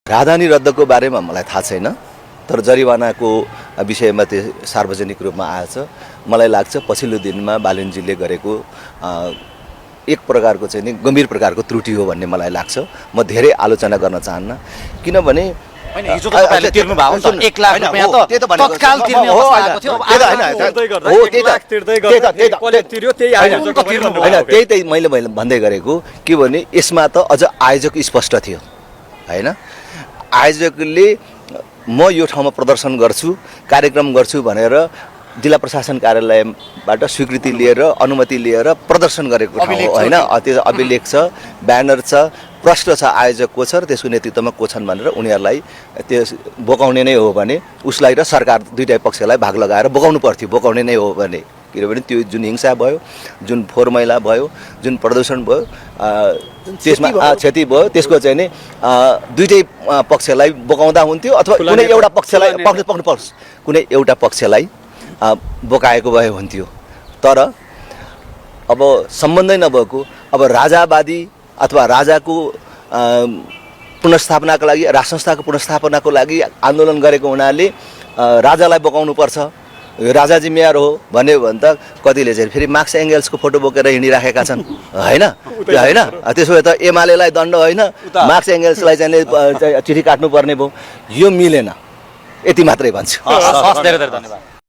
राजधानी रद्दको बारेमा मलाई थाहा छैन, तर जरिवानाको विषयमा त्यो सार्वजनिक रूपमा आएछ। मलाई लाग्छ पछिल्लो दिनमा बालनजीले गरेको एक प्रकारको चाहिँ नि गम्भीर प्रकारको त्रुटि हो भन्ने मलाई लाग्छ। म धेरै आलोचना गर्न चाहन्न, किनभने हिजो त तपाईहरुले तिर्नु भएको नि त 1 लाख रुपैयाँ त तत्काल तिर्ने अवस्था आएको थियो। त्यही मैले भन्दै गरेको के भने यसमा त अझ आयोजक स्पष्ट थियो हैन। आयोजकले म यो ठाउँमा प्रदर्शन गर्छु, कार्यक्रम गर्छु भनेर जिल्ला प्रशासन कार्यालयबाट स्वीकृति लिएर अनुमति लिएर प्रदर्शन गरेको ठाउँ हो हैन। त्यो अभिलेख छ, ब्यानर छ, प्रश्न छ आयोजक को छ र त्यसको नेतृत्वमा को छन् भनेर उनीहरूलाई त्यो बोकाउने नै हो भने उसलाई र सरकार दुईटै पक्षलाई भाग लगाएर बोकाउनु पर्थ्यो। बोकाउने नै हो भने, किनभने त्यो जुन हिंसा भयो, जुन फोहोर मैला भयो, जुन प्रदूषण भयो, त्यसमा क्षति भयो, त्यसको चाहिँ नि दुईटै पक्षलाई बोकाउँदा हुन्थ्यो अथवा कुनै एउटा पक्षलाई कुनै एउटा पक्षलाई बोकाएको भए हुन्थ्यो। तर अब सम्बन्धै नभएको, अब राजावादी अथवा राजाको पुनर्स्थापनाको लागि, राज संस्थाको पुनर्स्थापनाको लागि आन्दोलन गरेको हुनाले राजालाई बोकाउनु पर्छ, यो राजा जिम्मेवार हो भन्यो भने त कतिले चाहिँ फेरि मार्क्स एङ्गेल्सको फोटो बोकेर हिँडिराखेका छन् हैन। हैन, त्यसो भए त एमालेलाई दण्ड होइन, मार्क्स एङ्गेल्सलाई चाहिँ चिठी काट्नु पर्ने भयो। यो मिलेन, यति मात्रै भन्छु। हस्, धेरै धेरै धन्यवाद।